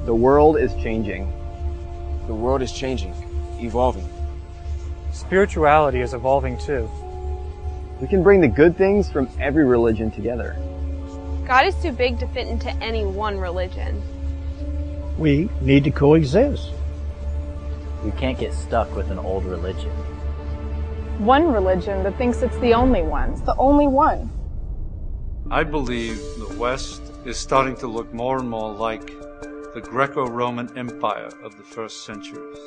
The world is changing. The world is changing, evolving. Spirituality is evolving too. We can bring the good things from every religion together. God is too big to fit into any one religion. We need to coexist. We can't get stuck with an old religion. One religion that thinks it's the only one. It's the only one. I believe the West is starting to look more and more like the Greco-Roman Empire of the first centuries.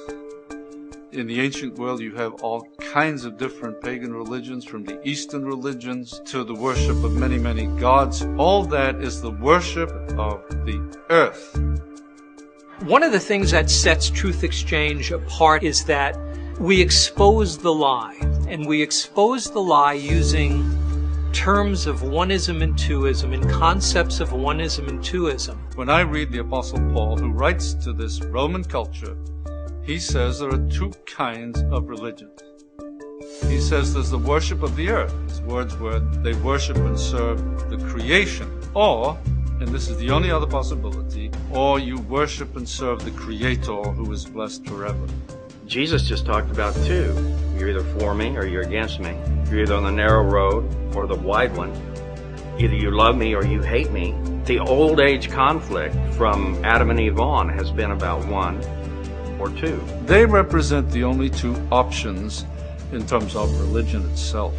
In the ancient world, you have all kinds of different pagan religions, from the Eastern religions to the worship of many, many gods. All that is the worship of the earth. One of the things that sets Truth Exchange apart is that we expose the lie, and we expose the lie using terms of oneism and twoism and concepts of oneism and twoism. When I read the Apostle Paul, who writes to this Roman culture, he says there are two kinds of religions. He says there's the worship of the earth. His words were they worship and serve the creation. Or, and this is the only other possibility, or you worship and serve the Creator who is blessed forever. Jesus just talked about two. You're either for me or you're against me. You're either on the narrow road or the wide one. Either you love me or you hate me. The old age conflict from Adam and Eve on has been about one or two. They represent the only two options in terms of religion itself.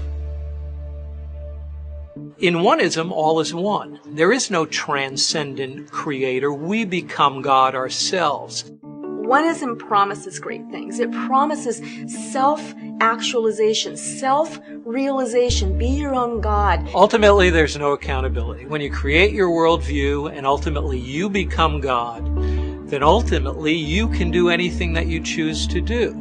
In oneism, all is one. There is no transcendent creator. We become God ourselves. Oneism promises great things. It promises self-actualization, self-realization. Be your own God. Ultimately, there's no accountability. When you create your worldview and ultimately you become God, then ultimately you can do anything that you choose to do.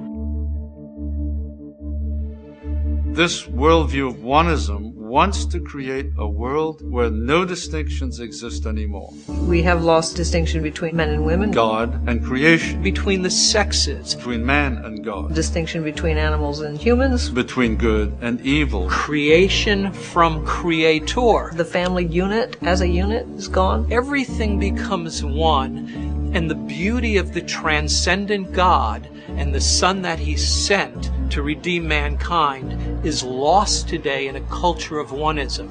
This worldview of oneism wants to create a world where no distinctions exist anymore. We have lost distinction between men and women. God and creation. Between the sexes. Between man and God. Distinction between animals and humans. Between good and evil. Creation from creator. The family unit as a unit is gone. Everything becomes one. And the beauty of the transcendent God and the Son that He sent to redeem mankind is lost today in a culture of oneism.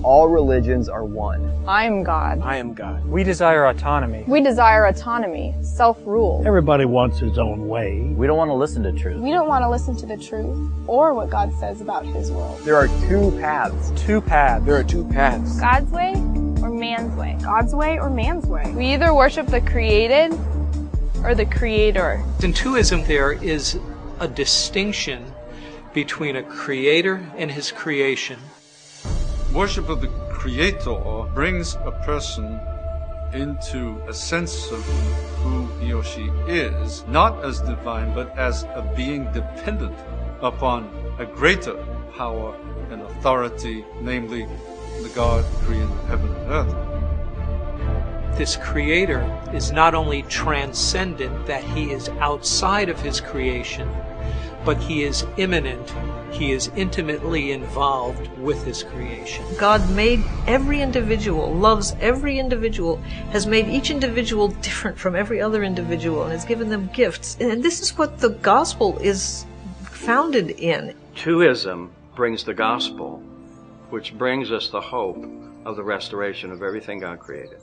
All religions are one. I am God. I am God. We desire autonomy. We desire autonomy, self-rule. Everybody wants his own way. We don't want to listen to truth. We don't want to listen to the truth or what God says about His world. There are two paths. Two paths. There are two paths. God's way or man's way. God's way or man's way. We either worship the created or the creator. In twoism, there is a distinction between a creator and his creation. Worship of the Creator brings a person into a sense of who he or she is, not as divine, but as a being dependent upon a greater power and authority, namely the God who created heaven and earth. This creator is not only transcendent, that he is outside of his creation, but he is immanent. He is intimately involved with his creation. God made every individual, loves every individual, has made each individual different from every other individual, and has given them gifts. And this is what the gospel is founded in. Twoism brings the gospel, which brings us the hope of the restoration of everything God created.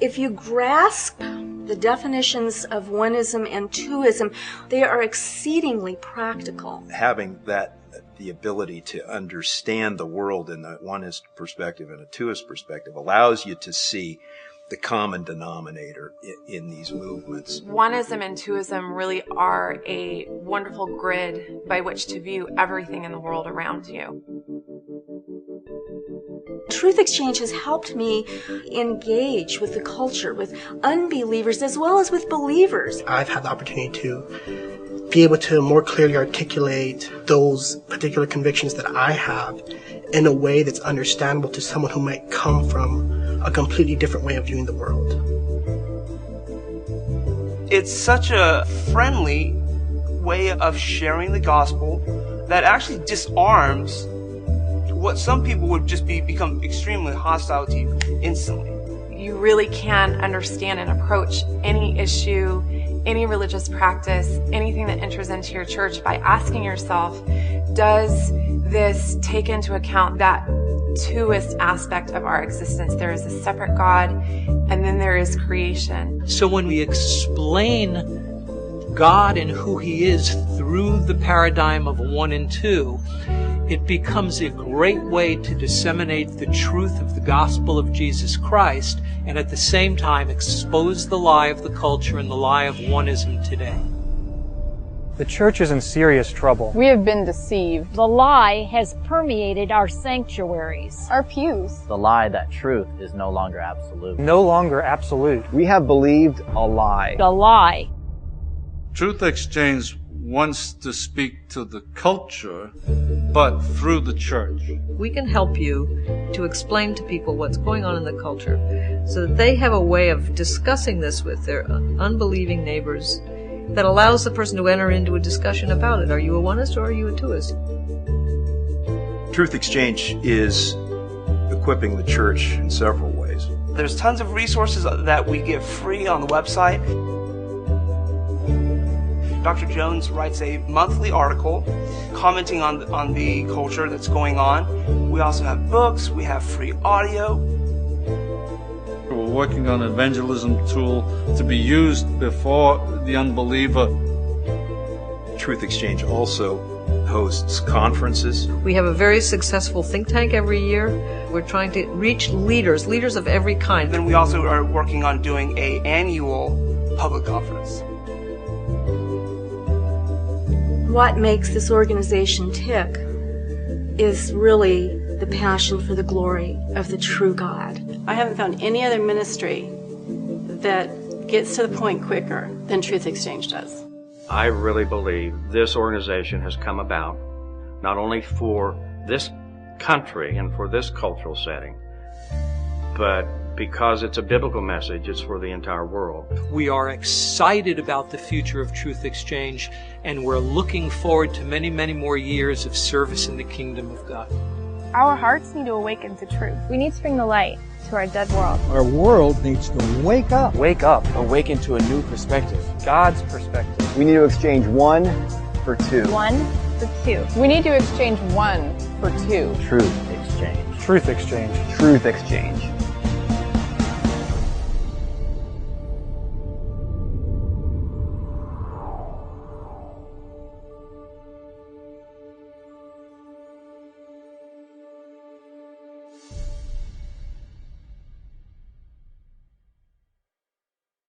If you grasp the definitions of oneism and twoism, they are exceedingly practical. Having the ability to understand the world in a oneist perspective and a twoist perspective allows you to see the common denominator in these movements. Oneism and twoism really are a wonderful grid by which to view everything in the world around you. Truth Exchange has helped me engage with the culture, with unbelievers as well as with believers. I've had the opportunity to be able to more clearly articulate those particular convictions that I have in a way that's understandable to someone who might come from a completely different way of viewing the world. It's such a friendly way of sharing the gospel that actually disarms what some people would just become extremely hostile to you instantly. You really can understand and approach any issue, any religious practice, anything that enters into your church by asking yourself, does this take into account that twoist aspect of our existence? There is a separate God, and then there is creation. So when we explain God and who He is through the paradigm of one and two, it becomes a great way to disseminate the truth of the gospel of Jesus Christ and at the same time expose the lie of the culture and the lie of oneism today. The church is in serious trouble. We have been deceived. The lie has permeated our sanctuaries, our pews. The lie that truth is no longer absolute. No longer absolute. We have believed a lie. The lie. Truth Exchange wants to speak to the culture, but through the church. We can help you to explain to people what's going on in the culture so that they have a way of discussing this with their unbelieving neighbors that allows the person to enter into a discussion about it. Are you a oneist or are you a twoist? Truth Exchange is equipping the church in several ways. There's tons of resources that we give free on the website. Dr. Jones writes a monthly article commenting on the culture that's going on. We also have books, we have free audio. We're working on an evangelism tool to be used before the unbeliever. Truth Exchange also hosts conferences. We have a very successful think tank every year. We're trying to reach leaders of every kind. Then we also are working on doing an annual public conference. What makes this organization tick is really the passion for the glory of the true God. I haven't found any other ministry that gets to the point quicker than Truth Exchange does. I really believe this organization has come about not only for this country and for this cultural setting, but because it's a biblical message, it's for the entire world. We are excited about the future of Truth Exchange, and we're looking forward to many, many more years of service in the kingdom of God. Our hearts need to awaken to truth. We need to bring the light to our dead world. Our world needs to wake up. Wake up. Awaken to a new perspective. God's perspective. We need to exchange one for two. One for two. We need to exchange one for two. Truth Exchange. Truth Exchange. Truth Exchange.